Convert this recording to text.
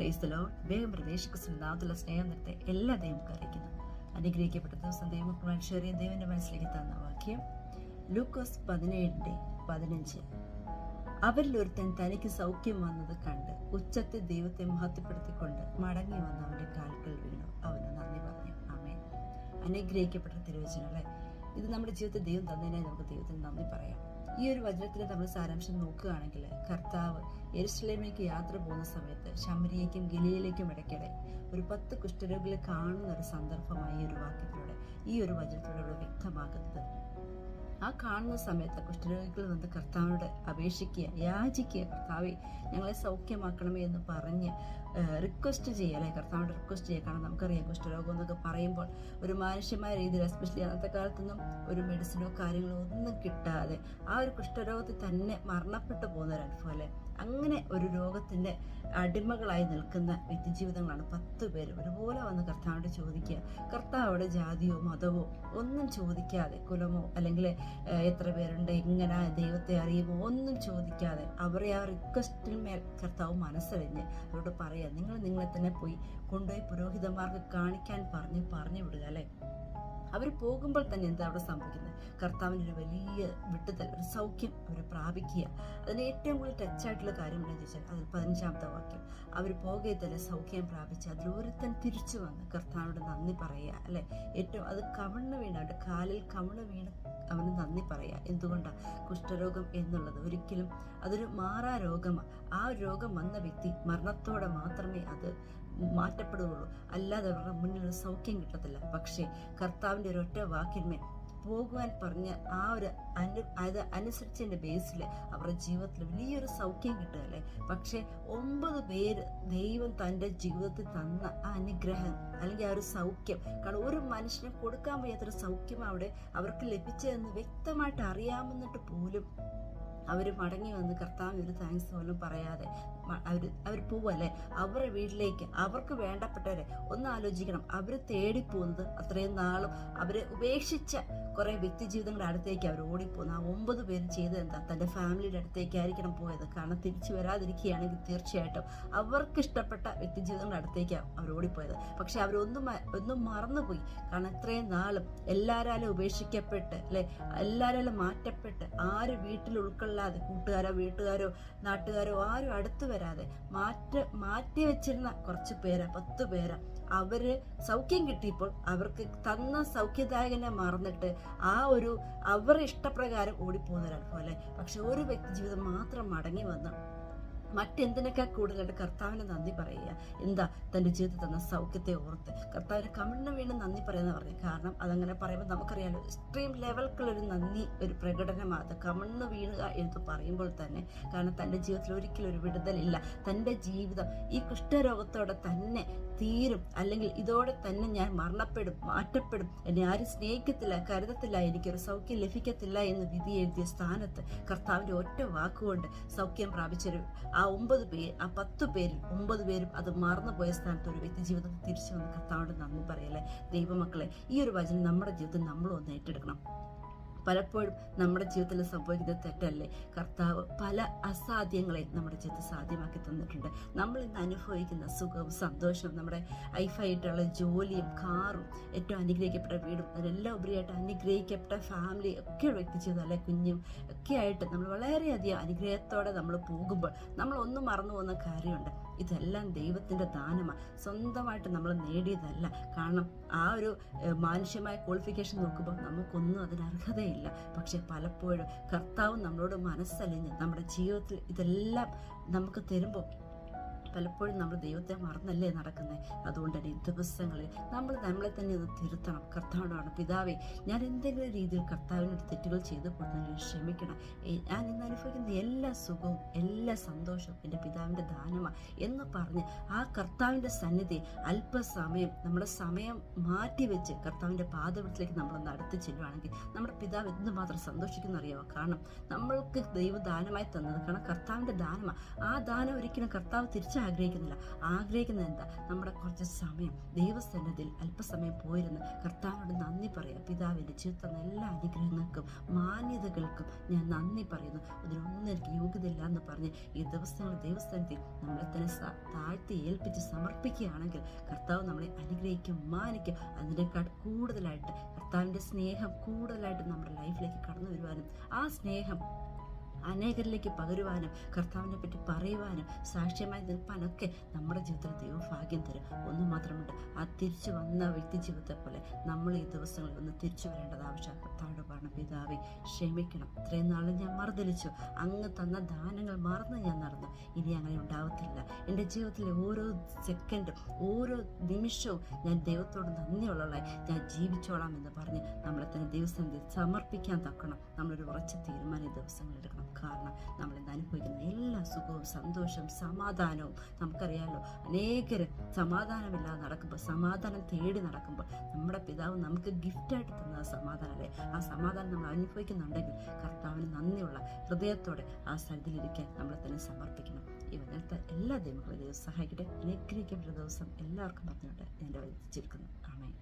Praise the Lord. വേഗം പ്രവേശിക്കുന്ന നാമത്തിലുള്ള സ്നേഹം നിർത്തെ എല്ലാ ദൈവം അറിയിക്കുന്നു. അനുഗ്രഹിക്കപ്പെട്ട ദിവസം ദൈവം ഷെറിയ ദൈവന്റെ മനസ്സിലേക്ക് തന്ന വാക്യം ലൂക്കോസ് 17:15. അവരിൽ ഒരുത്തൻ തനിക്ക് സൗഖ്യം വന്നത് കണ്ട് ഉച്ചത്തിൽ ദൈവത്തെ മഹത്വപ്പെടുത്തിക്കൊണ്ട് മടങ്ങി വന്ന് അവന്റെ കാൽക്കൽ വീണു അവന് നന്ദി പറഞ്ഞു. ആമേൻ. അനുഗ്രഹിക്കപ്പെട്ട തിരുവചനങ്ങളെ, ഇത് നമ്മുടെ ജീവിതത്തിൽ ദൈവം തന്നതിനായി നമുക്ക് ദൈവത്തിന് നന്ദി പറയാം. ഈ ഒരു വചനത്തിന് നമ്മൾ സാരാംശം നോക്കുകയാണെങ്കിൽ, കർത്താവ് യെരുശലേമിലേക്ക് യാത്ര പോകുന്ന സമയത്ത് ശമരിയയ്ക്കും ഗലീലയിലേക്കും ഇടയ്ക്കിടെ ഒരു 10 കുഷ്ഠരോഗികളെ കാണുന്ന ഒരു സന്ദർഭമായി ഈ ഒരു വാക്യത്തിലൂടെ, ഈ ഒരു വചനത്തിലൂടെ വ്യക്തമാക്കുന്നത്. ആ കാണുന്ന സമയത്ത് കുഷ്ഠരോഗികൾ വന്ന് കർത്താവിനോട് അപേക്ഷിക്കുക, യാചിക്കുക, കർത്താവെ ഞങ്ങളെ സൗഖ്യമാക്കണമേ എന്ന് പറഞ്ഞ് റിക്വസ്റ്റ് ചെയ്യുക, അല്ലെ? കർത്താവിനോട് റിക്വസ്റ്റ് ചെയ്യുക. കാരണം നമുക്കറിയാം, കുഷ്ഠരോഗം എന്നൊക്കെ പറയുമ്പോൾ ഒരു മാനുഷ്യമായ രീതിയിൽ, എസ്പെഷ്യലി അന്നത്തെ കാലത്തൊന്നും ഒരു മെഡിസിനോ കാര്യങ്ങളോ ഒന്നും കിട്ടാതെ ആ ഒരു കുഷ്ഠരോഗത്തിൽ തന്നെ മരണപ്പെട്ടു പോകുന്ന ഒരു അനുഭവം, അല്ലെ? അങ്ങനെ ഒരു രോഗത്തിന്റെ അടിമകളായി നിൽക്കുന്ന വ്യക്തിജീവിതങ്ങളാണ് 10 പേര് ഒരുപോലെ വന്ന് കർത്താവിനോട് ചോദിക്കുക. കർത്താവോടെ ജാതിയോ മതമോ ഒന്നും ചോദിക്കാതെ, കുലമോ അല്ലെങ്കിൽ എത്ര പേരുണ്ട്, എങ്ങനെ ദൈവത്തെ അറിയുമോ ഒന്നും ചോദിക്കാതെ അവരെ ആ റിക്വസ്റ്റിന്മേൽ കർത്താവ് മനസ്സറിഞ്ഞ് അവരോട് പറയുക, നിങ്ങൾ നിങ്ങളെ തന്നെ പോയി കൊണ്ടുപോയി പുരോഹിതന്മാർക്ക് കാണിക്കാൻ പറഞ്ഞു വിടുക, അല്ലെ? അവർ പോകുമ്പോൾ തന്നെ എന്താ അവിടെ സംഭവിക്കുന്നത്? കർത്താവിൻ്റെ ഒരു വലിയ വിട്ടുതൽ, ഒരു സൗഖ്യം അവർ പ്രാപിക്കുക. അതിന് ഏറ്റവും കൂടുതൽ ടച്ചായിട്ടുള്ള കാര്യം എന്താണെന്ന് ചോദിച്ചാൽ അതിൽ 15-ാമത്തെ വാക്യം, അവർ പോകെ തന്നെ സൗഖ്യം പ്രാപിച്ച് അതിൽ ഒരുത്തൻ തിരിച്ചു വന്ന് കർത്താവിനോട് നന്ദി പറയുക, അല്ലെ? ഏറ്റവും അത് കവിണ്ണ് വീണ്, അവരുടെ കാലിൽ കവിണ്ണ് വീണ് അവന് നന്ദി പറയുക. എന്തുകൊണ്ടാണ്? കുഷ്ഠരോഗം എന്നുള്ളത് ഒരിക്കലും അതൊരു മാറാ രോഗമാണ്. ആ രോഗം വന്ന വ്യക്തി മരണത്തോടെ മാത്രമേ അത് മാറ്റപ്പെടുകയുള്ളൂ, അല്ലാതെ അവരുടെ മുന്നിൽ ഒരു സൗഖ്യം കിട്ടത്തില്ല. പക്ഷേ കർത്താവിൻ്റെ ഒരു ഒറ്റ വാക്കിന്മേൽ പോകുവാൻ പറഞ്ഞ ആ ഒരു അത് അനുസരിച്ചതിൻ്റെ ബേസിൽ അവരുടെ ജീവിതത്തിൽ വലിയൊരു സൗഖ്യം കിട്ടുകയല്ലേ. പക്ഷേ 9 പേര് ദൈവം തൻ്റെ ജീവിതത്തിൽ തന്ന ആ അനുഗ്രഹം അല്ലെങ്കിൽ ആ ഒരു സൗഖ്യം, കാരണം ഒരു മനുഷ്യന് കൊടുക്കാൻ വയ്യാത്തൊരു സൗഖ്യം അവിടെ അവർക്ക് ലഭിച്ചതെന്ന് വ്യക്തമായിട്ട് അറിയാമെന്നിട്ട് പോലും അവർ മടങ്ങി വന്ന് കർത്താവിന് ഒരു താങ്ക്സ് പോലും പറയാതെ അവർ പോവല്ലേ അവരുടെ വീട്ടിലേക്ക്. അവർക്ക് വേണ്ടപ്പെട്ടവരെ ഒന്ന് ആലോചിക്കണം, അവർ തേടിപ്പോകുന്നത് അത്രയും നാളും അവരെ ഉപേക്ഷിച്ച കുറെ വ്യക്തി ജീവിതങ്ങളുടെ അടുത്തേക്ക് അവർ ഓടിപ്പോകുന്നു. ആ 9 പേരും ചെയ്തത് എന്താ? തൻ്റെ ഫാമിലിയുടെ അടുത്തേക്കായിരിക്കണം പോയത്. കാരണം തിരിച്ചു വരാതിരിക്കുകയാണെങ്കിൽ തീർച്ചയായിട്ടും അവർക്ക് ഇഷ്ടപ്പെട്ട വ്യക്തി ജീവിതങ്ങളുടെ അടുത്തേക്കാണ് അവർ ഓടിപ്പോയത്. പക്ഷെ അവരൊന്നും മറന്നുപോയി. കാരണം ഇത്രയും നാളും എല്ലാവരാലും ഉപേക്ഷിക്കപ്പെട്ട്, അല്ലെ, എല്ലാവരാലും മാറ്റപ്പെട്ട്, ആരും വീട്ടിൽ ഉൾക്കൊള്ളാതെ, കൂട്ടുകാരോ വീട്ടുകാരോ നാട്ടുകാരോ ആരും അടുത്ത് വരാതെ മാറ്റി വെച്ചിരുന്ന കുറച്ച് പേരാ, 10 പേരാ. അവര് സൗഖ്യം കിട്ടിയപ്പോൾ അവർക്ക് തന്ന സൗഖ്യദായകനെ മറന്നിട്ട് അവരുടെ ഇഷ്ടപ്രകാരം ഓടിപ്പോകുന്നവരാണ് പോലെ. പക്ഷെ ഒരു വ്യക്തി ജീവിതം മാത്രം മടങ്ങി വന്ന് മറ്റെന്തിനേക്കാൾ കൂടുതലായിട്ട് കർത്താവിന് നന്ദി പറയുക. എന്താ? തൻ്റെ ജീവിതത്തിൽ തന്ന സൗഖ്യത്തെ ഓർത്ത് കർത്താവിന് കമിഴ്ന്ന് വീണ് നന്ദി പറയുന്ന പറഞ്ഞു. കാരണം അതങ്ങനെ പറയുമ്പോൾ നമുക്കറിയാലോ, എക്സ്ട്രീം ലെവൽക്കുള്ളൊരു നന്ദി, ഒരു പ്രകടനമാണ് കമിഴ്ന്ന് വീഴുക എന്ന് പറയുമ്പോൾ തന്നെ. കാരണം തൻ്റെ ജീവിതത്തിൽ ഒരിക്കലും ഒരു വിടുതലില്ല. തൻ്റെ ജീവിതം ഈ കുഷ്ഠരോഗത്തോടെ തന്നെ തീരും, അല്ലെങ്കിൽ ഇതോടെ തന്നെ ഞാൻ മരണപ്പെടും, മാറ്റപ്പെടും, എന്നെ ആരും സ്നേഹിക്കത്തില്ല, കരുതത്തില്ല, എനിക്കൊരു സൗഖ്യം ലഭിക്കത്തില്ല എന്ന് വിധി എഴുതിയ സ്ഥാനത്ത് കർത്താവിൻ്റെ ഒറ്റ വാക്കുകൊണ്ട് സൗഖ്യം പ്രാപിച്ചൊരു ആ 10 പേരിൽ 9 പേരും അത് മറന്നുപോയ സ്ഥാനത്ത് ഒരു വ്യക്തി ജീവിതത്തിൽ തിരിച്ചു വന്ന് കർത്താവിനോട് നന്ദി പറയല്ലേ. ദൈവമക്കളെ, ഈ ഒരു വചനം നമ്മുടെ ജീവിതത്തിൽ നമ്മളൊന്ന് ഏറ്റെടുക്കണം. പലപ്പോഴും നമ്മുടെ ജീവിതത്തിൽ സംഭവിക്കുന്ന തെറ്റല്ലേ? കർത്താവ് പല അസാധ്യങ്ങളെ നമ്മുടെ ജീവിതത്തിൽ സാധ്യമാക്കി തന്നിട്ടുണ്ട്. നമ്മൾ ഇന്ന് അനുഭവിക്കുന്ന സുഖവും സന്തോഷവും, നമ്മുടെ ഹൈഫായിട്ടുള്ള ജോലിയും കാറും ഏറ്റവും അനുഗ്രഹിക്കപ്പെട്ട വീടും, അതിനെല്ലാം ഉപരിയായിട്ട് അനുഗ്രഹിക്കപ്പെട്ട ഫാമിലി ഒക്കെ വ്യക്തി ജീവിതം, അല്ലെ, കുഞ്ഞും ഒക്കെ ആയിട്ട് നമ്മൾ വളരെയധികം അനുഗ്രഹത്തോടെ നമ്മൾ പോകുമ്പോൾ നമ്മൾ ഒന്നും മറന്നു പോകുന്ന കാര്യമുണ്ട്. ഇതെല്ലാം ദൈവത്തിൻ്റെ ദാനമാണ്, സ്വന്തമായിട്ട് നമ്മൾ നേടിയതല്ല. കാരണം ആ ഒരു മാനുഷ്യമായ ക്വാളിഫിക്കേഷൻ നോക്കുമ്പോൾ നമുക്കൊന്നും അതിന് അർഹതയില്ല. പക്ഷെ പലപ്പോഴും കർത്താവ് നമ്മളോട് മനസ്സലിഞ്ഞ് നമ്മുടെ ജീവിതത്തിൽ ഇതെല്ലാം നമുക്ക് തരുമ്പോൾ പലപ്പോഴും നമ്മൾ ദൈവത്തെ മറന്നല്ലേ നടക്കുന്നത്. അതുകൊണ്ട് തന്നെ ഈ ദിവസങ്ങളിൽ നമ്മളെ തന്നെ ഒന്ന് തിരുത്തണം. കർത്താവിനോടാണ്, പിതാവേ, ഞാൻ എന്തെങ്കിലും രീതിയിൽ കർത്താവിനോട് തെറ്റുകൾ ചെയ്തു കൊടുത്തെങ്കിൽ ക്ഷമിക്കണം. ഞാൻ ഇന്ന് അനുഭവിക്കുന്ന എല്ലാ സുഖവും എല്ലാ സന്തോഷവും എൻ്റെ പിതാവിൻ്റെ ദാനമാണ് എന്ന് പറഞ്ഞ് ആ കർത്താവിൻ്റെ സന്നിധി അല്പസമയം നമ്മുടെ സമയം മാറ്റിവെച്ച് കർത്താവിൻ്റെ പാദപീഠത്തിലേക്ക് നമ്മളൊന്ന് അടുത്ത് ചെല്ലുവാണെങ്കിൽ നമ്മുടെ പിതാവ് എന്തുമാത്രം സന്തോഷിക്കുന്ന അറിയാമോ? കാരണം നമ്മൾക്ക് ദൈവം ദാനമായി തന്നത്, കാരണം കർത്താവിൻ്റെ ദാനമാണ്. ആ ദാനം ഒരിക്കലും കർത്താവ് തിരിച്ച് ആഗ്രഹിക്കുന്നില്ല. ആഗ്രഹിക്കുന്നത് എന്താ? നമ്മുടെ കുറച്ച് സമയം ദൈവസന്നിധിയിൽ അല്പസമയം പോയിരുന്ന് കർത്താവിനോട് നന്ദി പറയുക. പിതാവ് എൻ്റെ ജീവിതത്തിൽ തന്ന എല്ലാ അനുഗ്രഹങ്ങൾക്കും മാന്യതകൾക്കും ഞാൻ നന്ദി പറയുന്നു, അതിനൊന്നും എനിക്ക് യോഗ്യതയില്ല എന്ന് പറഞ്ഞ് ഈ ദിവസങ്ങൾ ദൈവസന്നിധിയിൽ നമ്മളെ തന്നെ താഴ്ത്തി ഏൽപ്പിച്ച് സമർപ്പിക്കുകയാണെങ്കിൽ കർത്താവ് നമ്മളെ അനുഗ്രഹിക്കും, മാനിക്കും. അതിനേക്കാൾ കൂടുതലായിട്ട് കർത്താവിൻ്റെ സ്നേഹം കൂടുതലായിട്ട് നമ്മുടെ ലൈഫിലേക്ക് കടന്നു വരുവാനും ആ സ്നേഹം അനേകരിലേക്ക് പകരുവാനും കർത്താവിനെ പറ്റി പറയുവാനും സാക്ഷ്യമായി നിൽപ്പാനൊക്കെ നമ്മുടെ ജീവിതത്തിൽ ദൈവം ഭാഗ്യം തരും. ഒന്നു മാത്രമുണ്ട്, ആ തിരിച്ചു വന്ന വ്യക്തി ജീവിതത്തെ പോലെ നമ്മൾ ഈ ദിവസങ്ങളിൽ ഒന്ന് തിരിച്ചു വരേണ്ടത് ആവശ്യം. കർത്താവിനോട് പറഞ്ഞു, പിതാവേ ക്ഷമിക്കണം, ഇത്രയും നാളും ഞാൻ മറുതലിച്ചു, അങ്ങ് തന്ന ദാനങ്ങൾ മറന്ന് ഞാൻ നടന്നു, ഇനി അങ്ങനെ ഉണ്ടാവത്തില്ല. എൻ്റെ ജീവിതത്തിലെ ഓരോ സെക്കൻഡും ഓരോ നിമിഷവും ഞാൻ ദൈവത്തോട് നന്ദിയുള്ളതായി ഞാൻ ജീവിച്ചോളാം എന്ന് പറഞ്ഞ് നമ്മളെ തന്നെ ദൈവസന്നിധിയിൽ സമർപ്പിക്കാൻ തക്കണം നമ്മളൊരു ഉറച്ച തീരുമാനം ഈ ദിവസങ്ങളിൽ എടുക്കണം. കാരണം നമ്മൾ ഇന്ന് അനുഭവിക്കുന്ന എല്ലാ സുഖവും സന്തോഷവും സമാധാനവും നമുക്കറിയാലോ, അനേകരും സമാധാനമില്ലാതെ നടക്കുമ്പോൾ, സമാധാനം തേടി നടക്കുമ്പോൾ നമ്മുടെ പിതാവ് നമുക്ക് ഗിഫ്റ്റായിട്ട് തന്ന സമാധാനമല്ലേ, ആ സമാധാനം നമ്മൾ അനുഭവിക്കുന്നുണ്ടെങ്കിൽ കർത്താവിന് നന്ദിയുള്ള ഹൃദയത്തോടെ ആ സ്ഥലത്തിലിരിക്കാൻ നമ്മളെ തന്നെ സമർപ്പിക്കണം. ഈ വനത്തെ എല്ലാ ദൈവങ്ങളെയും ദൈവം സഹായിക്കട്ടെ. അനുഗ്രഹിക്കപ്പെട്ട ദിവസം എല്ലാവർക്കും പറഞ്ഞുകൊണ്ട് എൻ്റെ വചിച്ചിരിക്കുന്നു. ആമേൻ.